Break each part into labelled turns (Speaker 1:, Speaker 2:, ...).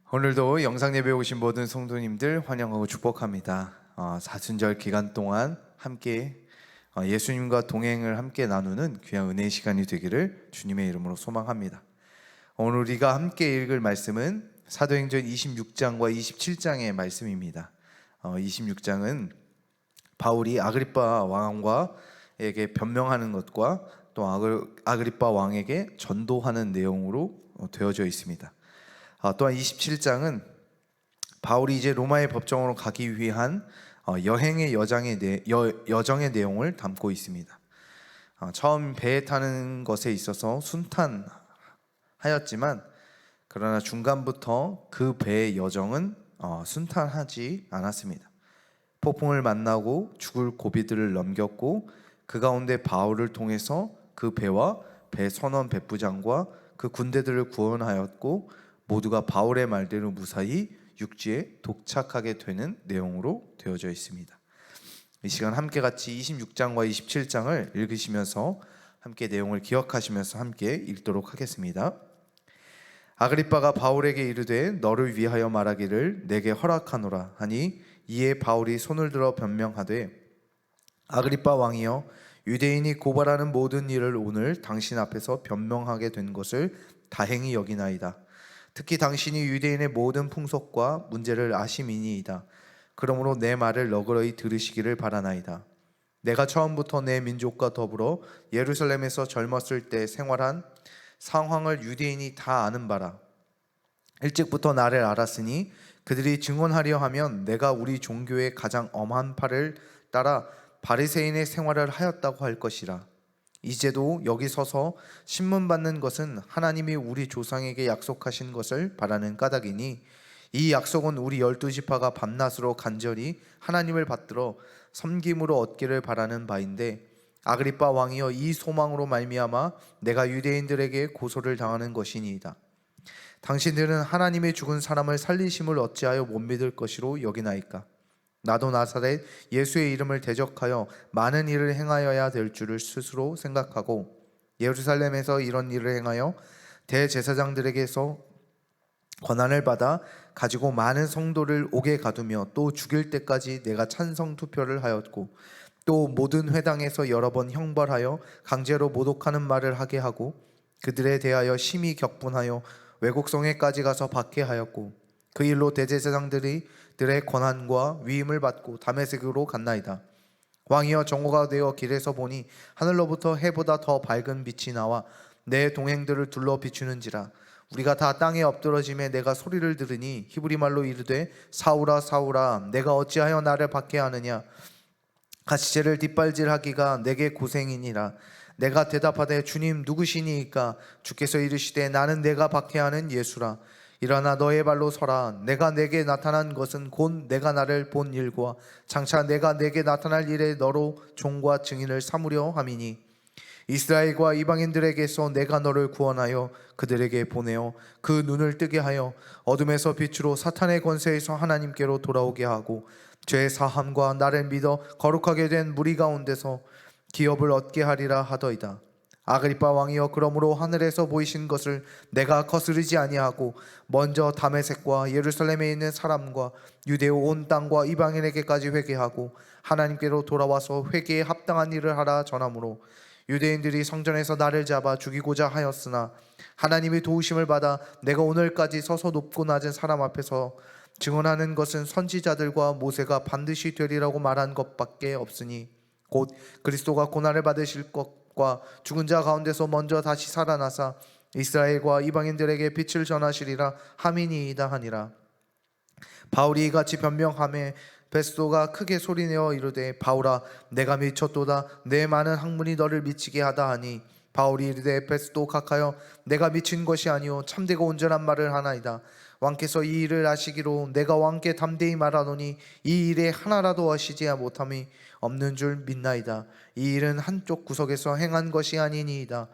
Speaker 1: 오늘도 영상 예배 오신 모든 성도님들 환영하고 축복합니다. 사순절 기간 동안 함께 예수님과 동행을 함께 나누는 귀한 은혜의 시간이 되기를 주님의 이름으로 소망합니다. 오늘 우리가 함께 읽을 말씀은 사도행전 26장과 27장의 말씀입니다. 26장은 바울이 아그리빠 왕에게 변명하는 것과 또 아그리빠 왕에게 전도하는 내용으로 되어져 있습니다. 또한 27장은 바울이 이제 로마의 법정으로 가기 위한 여행의 여정의 내용을 담고 있습니다. 처음 배에 타는 것에 있어서 순탄하였지만 그러나 중간부터 그 배의 여정은 순탄하지 않았습니다. 폭풍을 만나고 죽을 고비들을 넘겼고 그 가운데 바울을 통해서 그 배와 배 선원 백부장과 그 군대들을 구원하였고 모두가 바울의 말대로 무사히 육지에 도착하게 되는 내용으로 되어져 있습니다. 이 시간 함께 같이 26장과 27장을 읽으시면서 함께 내용을 기억하시면서 함께 읽도록 하겠습니다. 아그리빠가 바울에게 이르되 너를 위하여 말하기를 내게 허락하노라 하니 이에 바울이 손을 들어 변명하되 아그리빠 왕이여 유대인이 고발하는 모든 일을 오늘 당신 앞에서 변명하게 된 것을 다행히 여기나이다. 특히 당신이 유대인의 모든 풍속과 문제를 아심이니이다. 그러므로 내 말을 너그러이 들으시기를 바라나이다. 내가 처음부터 내 민족과 더불어 예루살렘에서 젊었을 때 생활한 상황을 유대인이 다 아는 바라. 일찍부터 나를 알았으니 그들이 증언하려 하면 내가 우리 종교의 가장 엄한 팔을 따라 바리새인의 생활을 하였다고 할 것이라. 이제도 여기 서서 신문 받는 것은 하나님이 우리 조상에게 약속하신 것을 바라는 까닭이니 이 약속은 우리 12지파가 밤낮으로 간절히 하나님을 받들어 섬김으로 얻기를 바라는 바인데 아그리빠 왕이여 이 소망으로 말미암아 내가 유대인들에게 고소를 당하는 것이니이다. 당신들은 하나님의 죽은 사람을 살리심을 어찌하여 못 믿을 것이로 여기나이까? 나도 나사렛 예수의 이름을 대적하여 많은 일을 행하여야 될 줄을 스스로 생각하고 예루살렘에서 이런 일을 행하여 대제사장들에게서 권한을 받아 가지고 많은 성도를 옥에 가두며 또 죽일 때까지 내가 찬성 투표를 하였고 또 모든 회당에서 여러 번 형벌하여 강제로 모독하는 말을 하게 하고 그들에 대하여 심히 격분하여 외국성에까지 가서 박해하였고 그 일로 대제사장들이 들의 권한과 위임을 받고 다메섹으로 갔나이다. 왕이여 정오가 되어 길에서 보니 하늘로부터 해보다 더 밝은 빛이 나와 내 동행들을 둘러 비추는지라. 우리가 다 땅에 엎드러짐에 내가 소리를 들으니 히브리 말로 이르되 사울아 사울아 내가 어찌하여 나를 박해하느냐. 가시제를 뒷발질하기가 내게 고생이니라. 내가 대답하되 주님 누구시니이까? 주께서 이르시되 나는 내가 박해하는 예수라. 일어나 너의 발로 서라. 내가 내게 나타난 것은 곧 내가 나를 본 일과 장차 내가 내게 나타날 일에 너로 종과 증인을 삼으려 함이니 이스라엘과 이방인들에게서 내가 너를 구원하여 그들에게 보내어 그 눈을 뜨게 하여 어둠에서 빛으로 사탄의 권세에서 하나님께로 돌아오게 하고 죄 사함과 나를 믿어 거룩하게 된 무리 가운데서 기업을 얻게 하리라 하더이다. 아그리빠 왕이여 그러므로 하늘에서 보이신 것을 내가 거스르지 아니하고 먼저 다메섹과 예루살렘에 있는 사람과 유대 온 땅과 이방인에게까지 회개하고 하나님께로 돌아와서 회개에 합당한 일을 하라 전하므로 유대인들이 성전에서 나를 잡아 죽이고자 하였으나 하나님이 도우심을 받아 내가 오늘까지 서서 높고 낮은 사람 앞에서 증언하는 것은 선지자들과 모세가 반드시 되리라고 말한 것밖에 없으니 곧 그리스도가 고난을 받으실 것과 죽은 자 가운데서 먼저 다시 살아나사 이스라엘과 이방인들에게 빛을 전하시리라 함이니이다 하니라. 바울이 이같이 변명하매 베스도가 크게 소리내어 이르되 바울아 내가 미쳤도다. 내 많은 학문이 너를 미치게 하다 하니 바울이 이르되 베스도 각하여 내가 미친 것이 아니오 참되고 온전한 말을 하나이다. 왕께서 이 일을 아시기로 내가 왕께 담대히 말하노니 이 일에 하나라도 하시지 못함이 없는 줄 믿나이다. 이 일은 한쪽 구석에서 행한 것이 아니니이다.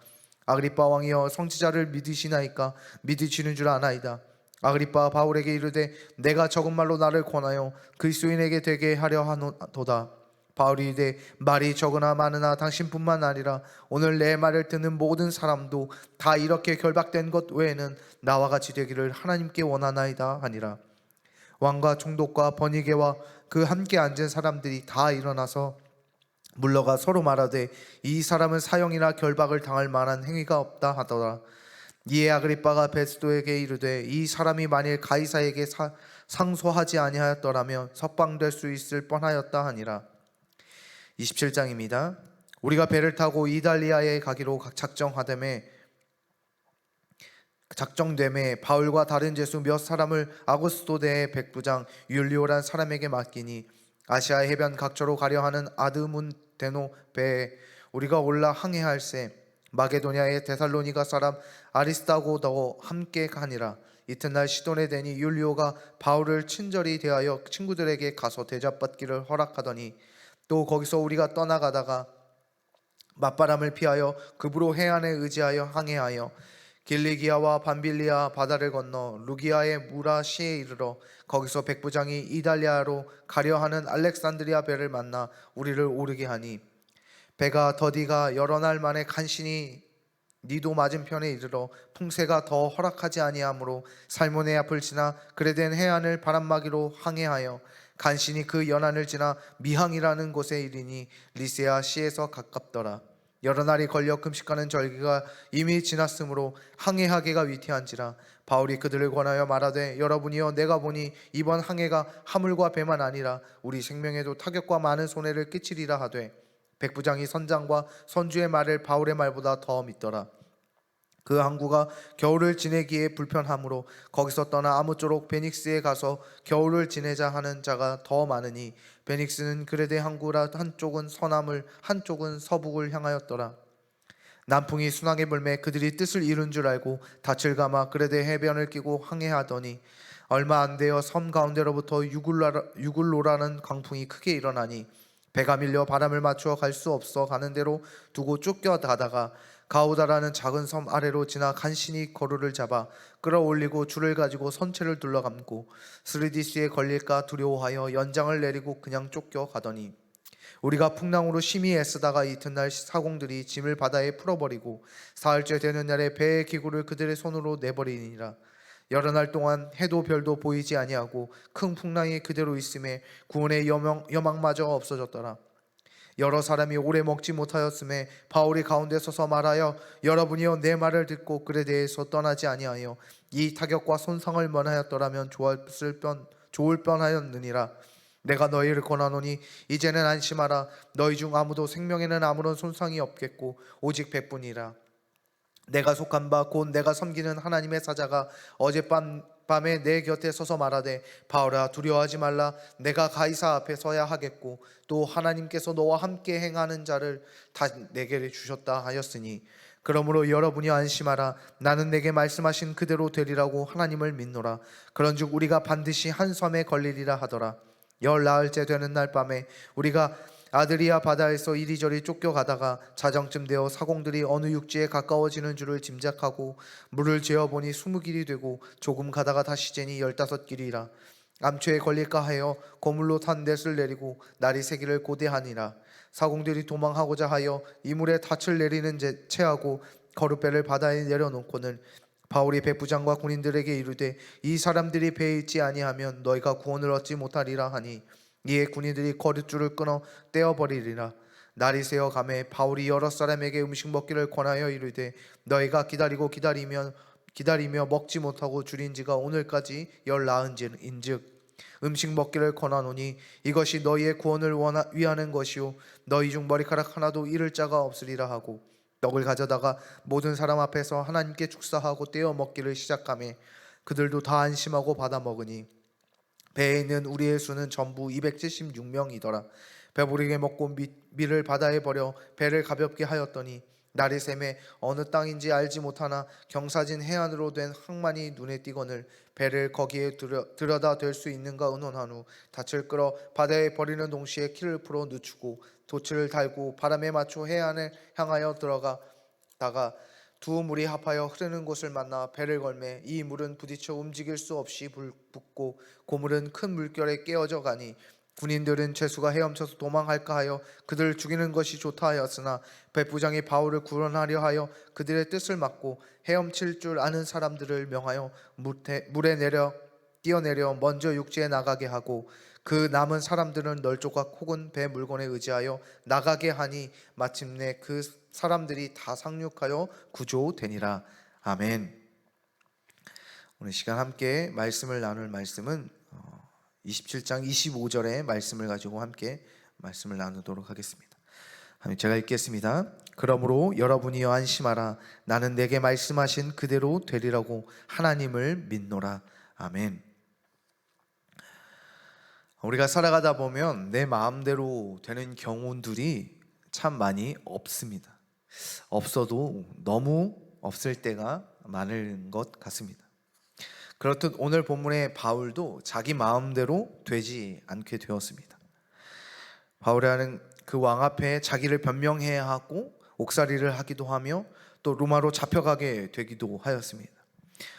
Speaker 1: 아그리빠 왕이여 성지자를 믿으시나이까? 믿으시는 줄 아나이다. 아그리빠 바울에게 이르되 내가 적은 말로 나를 권하여 그리스도인에게 되게 하려 하노도다. 바울이 이르되 말이 적으나 많으나 당신뿐만 아니라 오늘 내 말을 듣는 모든 사람도 다 이렇게 결박된 것 외에는 나와 같이 되기를 하나님께 원하나이다 하니라. 왕과 총독과 번이게와 그 함께 앉은 사람들이 다 일어나서 물러가 서로 말하되 이 사람은 사형이나 결박을 당할 만한 행위가 없다 하더라. 이에 아그리빠가 베스도에게 이르되 이 사람이 만일 가이사에게 상소하지 아니하였더라면 석방될 수 있을 뻔하였다 하니라. 27장입니다. 우리가 배를 타고 이달리아에 가기로 작정됨에 바울과 다른 제수 몇 사람을 아고스토대의 백부장 율리오란 사람에게 맡기니 아시아 해변 각처로 가려 하는 아드문데노 배에 우리가 올라 항해할세 마게도냐의 데살로니가 사람 아리스다고도 함께 가니라. 이튿날 시돈에 대니 율리오가 바울을 친절히 대하여 친구들에게 가서 대접받기를 허락하더니 또 거기서 우리가 떠나가다가 맞바람을 피하여 급으로 해안에 의지하여 항해하여 길리기아와 밤빌리아 바다를 건너 루기아의 무라시에 이르러 거기서 백부장이 이달리아로 가려 하는 알렉산드리아 배를 만나 우리를 오르게 하니 배가 더디가 여러 날 만에 간신히 니도 맞은편에 이르러 풍세가 더 허락하지 아니하므로 살모네 앞을 지나 그레덴 해안을 바람막이로 항해하여 간신히 그 연안을 지나 미항이라는 곳에 이르니 리세아 시에서 가깝더라. 여러 날이 걸려 금식하는 절기가 이미 지났으므로 항해하기가 위태한지라. 바울이 그들을 권하여 말하되 여러분이여 내가 보니 이번 항해가 하물과 배만 아니라 우리 생명에도 타격과 많은 손해를 끼치리라 하되 백부장이 선장과 선주의 말을 바울의 말보다 더 믿더라. 그 항구가 겨울을 지내기에 불편하므로 거기서 떠나 아무쪼록 베닉스에 가서 겨울을 지내자 하는 자가 더 많으니 베닉스는 그레데 항구라 한쪽은 서남을 한쪽은 서북을 향하였더라. 남풍이 순하게 불매 그들이 뜻을 이룬 줄 알고 닻을 감아 그레데 해변을 끼고 항해하더니 얼마 안 되어 섬 가운데로부터 유굴로라는 강풍이 크게 일어나니 배가 밀려 바람을 맞추어 갈 수 없어 가는 대로 두고 쫓겨가다가 가우다라는 작은 섬 아래로 지나 간신히 거루를 잡아 끌어올리고 줄을 가지고 선체를 둘러감고 스르디스에 걸릴까 두려워하여 연장을 내리고 그냥 쫓겨가더니 우리가 풍랑으로 심히 애쓰다가 이튿날 사공들이 짐을 바다에 풀어버리고 사흘째 되는 날에 배의 기구를 그들의 손으로 내버리니라. 여러 날 동안 해도 별도 보이지 아니하고 큰 풍랑이 그대로 있음에 구원의 여망마저 없어졌더라. 여러 사람이 오래 먹지 못하였음에 바울이 가운데 서서 말하여 여러분이여 내 말을 듣고 그에 대해서 떠나지 아니하여 이 타격과 손상을 면하였더라면 좋을 뻔하였느니라. 내가 너희를 권하노니 이제는 안심하라. 너희 중 아무도 생명에는 아무런 손상이 없겠고 오직 백분이라. 내가 속한 바 곧 내가 섬기는 하나님의 사자가 어젯밤에 내 곁에 서서 말하되 바울아 두려워하지 말라. 내가 가이사 앞에 서야 하겠고 또 하나님께서 너와 함께 행하는 자를 다 내게 주셨다 하였으니 그러므로 여러분이 안심하라. 나는 내게 말씀하신 그대로 되리라고 하나님을 믿노라. 그런즉 우리가 반드시 한 섬에 걸리리라 하더라. 열 나흘째 되는 날 밤에 우리가 아드리아 바다에서 이리저리 쫓겨가다가 자정쯤 되어 사공들이 어느 육지에 가까워지는 줄을 짐작하고 물을 재어보니 20길이 되고 조금 가다가 다시 재니 15길이라. 암초에 걸릴까 하여 고물로 탄 넷을 내리고 날이 새기를 고대하니라. 사공들이 도망하고자 하여 이물에 닻을 내리는 채하고 거룻배를 바다에 내려놓고는 바울이 백부장과 군인들에게 이르되 이 사람들이 배에 있지 아니하면 너희가 구원을 얻지 못하리라 하니 이에 군인들이 거룻줄을 끊어 떼어버리리라. 날이 새어 가매 바울이 여러 사람에게 음식 먹기를 권하여 이르되 너희가 기다리며 먹지 못하고 줄인 지가 오늘까지 열 나흘인즉 음식 먹기를 권하노니 이것이 너희의 구원을 위하는 것이요 너희 중 머리카락 하나도 잃을 자가 없으리라 하고 떡을 가져다가 모든 사람 앞에서 하나님께 축사하고 떼어 먹기를 시작하매 그들도 다 안심하고 받아 먹으니 배에 있는 우리의 수는 전부 276명이더라. 배부르게 먹고 밀을 바다에 버려 배를 가볍게 하였더니 날이 새매 어느 땅인지 알지 못하나 경사진 해안으로 된 항만이 눈에 띄거늘 배를 거기에 들여다 댈 수 있는가 의논한 후 닻을 끌어 바다에 버리는 동시에 키를 풀어 늦추고 돛을 달고 바람에 맞춰 해안을 향하여 들어가다가 두 물이 합하여 흐르는 곳을 만나 배를 걸매 이 물은 부딪혀 움직일 수 없이 붙고 고물은 큰 물결에 깨어져 가니 군인들은 죄수가 헤엄쳐서 도망할까 하여 그들을 죽이는 것이 좋다 하였으나 백부장이 바울을 구원하려 하여 그들의 뜻을 막고 헤엄칠 줄 아는 사람들을 명하여 물에 뛰어내려 먼저 육지에 나가게 하고 그 남은 사람들은 널조각 혹은 배 물건에 의지하여 나가게 하니 마침내 그 사람들이 다 상륙하여 구조되니라. 아멘. 오늘 시간 함께 말씀을 나눌 말씀은 27장 25절의 말씀을 가지고 함께 말씀을 나누도록 하겠습니다. 제가 읽겠습니다. 그러므로 여러분이여 안심하라. 나는 내게 말씀하신 그대로 되리라고 하나님을 믿노라. 아멘. 우리가 살아가다 보면 내 마음대로 되는 경우들이 참 많이 없습니다. 없어도 너무 없을 때가 많은 것 같습니다. 그렇듯 오늘 본문의 바울도 자기 마음대로 되지 않게 되었습니다. 바울이라는 그 왕 앞에 자기를 변명해야 하고 옥살이를 하기도 하며 또 로마로 잡혀가게 되기도 하였습니다.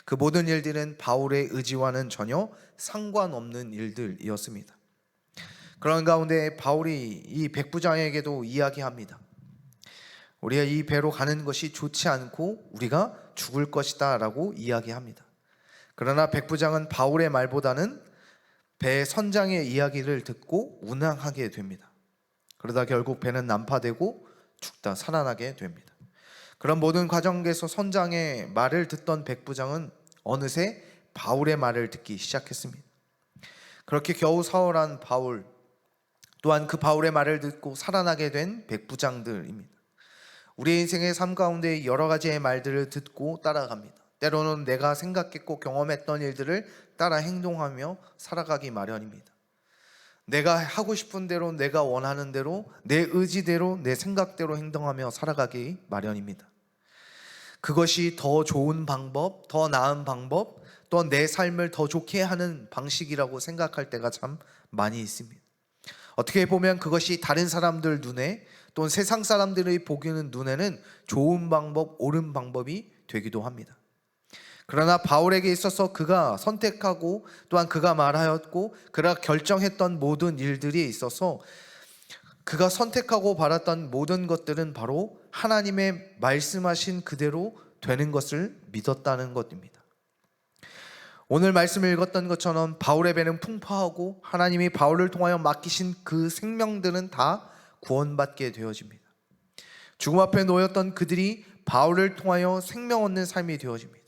Speaker 1: 그 모든 일들은 바울의 의지와는 전혀 상관없는 일들이었습니다. 그런 가운데 바울이 이 백부장에게도 이야기합니다. 우리가 이 배로 가는 것이 좋지 않고 우리가 죽을 것이다 라고 이야기합니다. 그러나 백부장은 바울의 말보다는 배 선장의 이야기를 듣고 운항하게 됩니다. 그러다 결국 배는 난파되고 죽다 살아나게 됩니다. 그런 모든 과정에서 선장의 말을 듣던 백부장은 어느새 바울의 말을 듣기 시작했습니다. 그렇게 겨우 사흘한 바울, 또한 그 바울의 말을 듣고 살아나게 된 백부장들입니다. 우리의 인생의 삶 가운데 여러 가지의 말들을 듣고 따라갑니다. 때로는 내가 생각했고 경험했던 일들을 따라 행동하며 살아가기 마련입니다. 내가 하고 싶은 대로, 내가 원하는 대로, 내 의지대로, 내 생각대로 행동하며 살아가기 마련입니다. 그것이 더 좋은 방법, 더 나은 방법, 또 내 삶을 더 좋게 하는 방식이라고 생각할 때가 참 많이 있습니다. 어떻게 보면 그것이 다른 사람들 눈에, 또는 세상 사람들의 보기는 눈에는 좋은 방법, 옳은 방법이 되기도 합니다. 그러나 바울에게 있어서 그가 선택하고 또한 그가 말하였고 그가 결정했던 모든 일들이 있어서 그가 선택하고 바랐던 모든 것들은 바로 하나님의 말씀하신 그대로 되는 것을 믿었다는 것입니다. 오늘 말씀을 읽었던 것처럼 바울의 배는 풍파하고 하나님이 바울을 통하여 맡기신 그 생명들은 다 구원받게 되어집니다. 죽음 앞에 놓였던 그들이 바울을 통하여 생명 얻는 삶이 되어집니다.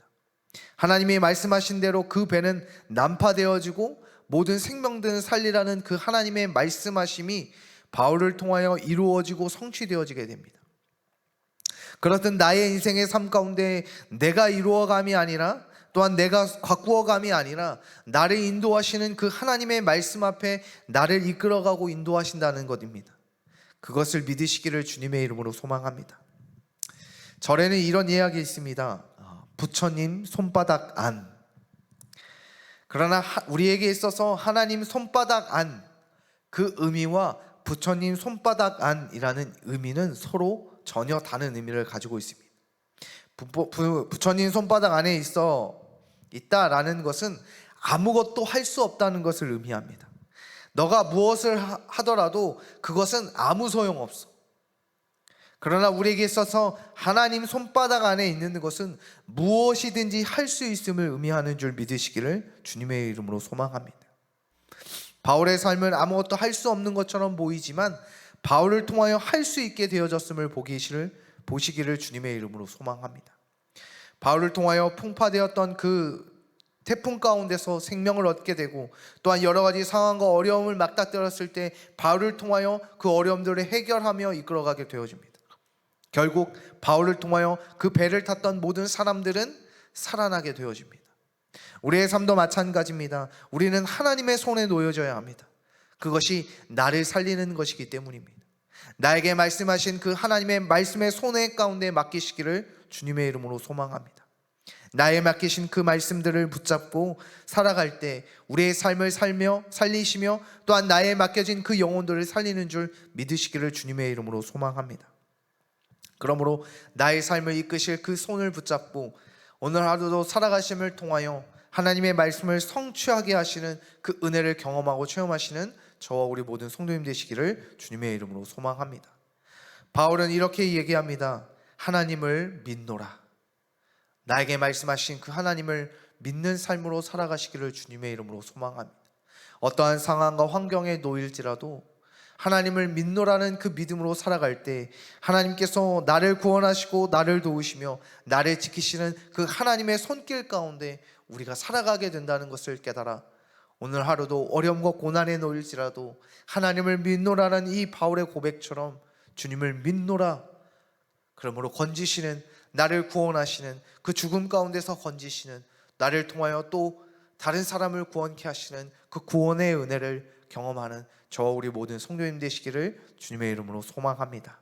Speaker 1: 하나님이 말씀하신 대로 그 배는 난파되어지고 모든 생명들을 살리라는 그 하나님의 말씀하심이 바울을 통하여 이루어지고 성취되어지게 됩니다. 그렇듯 나의 인생의 삶 가운데 내가 이루어감이 아니라 또한 내가 가꾸어감이 아니라 나를 인도하시는 그 하나님의 말씀 앞에 나를 이끌어가고 인도하신다는 것입니다. 그것을 믿으시기를 주님의 이름으로 소망합니다. 절에는 이런 이야기 있습니다. 부처님 손바닥 안. 그러나 우리에게 있어서 하나님 손바닥 안, 그 의미와 부처님 손바닥 안이라는 의미는 서로 전혀 다른 의미를 가지고 있습니다. 부처님 손바닥 안에 있다라는 것은 아무것도 할 수 없다는 것을 의미합니다. 너가 무엇을 하더라도 그것은 아무 소용없어. 그러나 우리에게 있어서 하나님 손바닥 안에 있는 것은 무엇이든지 할 수 있음을 의미하는 줄 믿으시기를 주님의 이름으로 소망합니다. 바울의 삶은 아무것도 할 수 없는 것처럼 보이지만 바울을 통하여 할 수 있게 되어졌음을 보시기를 주님의 이름으로 소망합니다. 바울을 통하여 풍파되었던 그 태풍 가운데서 생명을 얻게 되고 또한 여러 가지 상황과 어려움을 맞닥뜨렸을 때 바울을 통하여 그 어려움들을 해결하며 이끌어가게 되어집니다. 결국 바울을 통하여 그 배를 탔던 모든 사람들은 살아나게 되어집니다. 우리의 삶도 마찬가지입니다. 우리는 하나님의 손에 놓여져야 합니다. 그것이 나를 살리는 것이기 때문입니다. 나에게 말씀하신 그 하나님의 말씀의 손에 가운데 맡기시기를 주님의 이름으로 소망합니다. 나의 맡기신 그 말씀들을 붙잡고 살아갈 때 우리의 삶을 살리시며 또한 나의 맡겨진 그 영혼들을 살리는 줄 믿으시기를 주님의 이름으로 소망합니다. 그러므로 나의 삶을 이끄실 그 손을 붙잡고 오늘 하루도 살아가심을 통하여 하나님의 말씀을 성취하게 하시는 그 은혜를 경험하고 체험하시는 저와 우리 모든 성도님 되시기를 주님의 이름으로 소망합니다. 바울은 이렇게 얘기합니다. 하나님을 믿노라. 나에게 말씀하신 그 하나님을 믿는 삶으로 살아가시기를 주님의 이름으로 소망합니다. 어떠한 상황과 환경에 놓일지라도 하나님을 믿노라는 그 믿음으로 살아갈 때 하나님께서 나를 구원하시고 나를 도우시며 나를 지키시는 그 하나님의 손길 가운데 우리가 살아가게 된다는 것을 깨달아 오늘 하루도 어려움과 고난에 놓일지라도 하나님을 믿노라는 이 바울의 고백처럼 주님을 믿노라, 그러므로 건지시는, 나를 구원하시는, 그 죽음 가운데서 건지시는, 나를 통하여 또 다른 사람을 구원케 하시는 그 구원의 은혜를 경험하는 저와 우리 모든 성도님 되시기를 주님의 이름으로 소망합니다.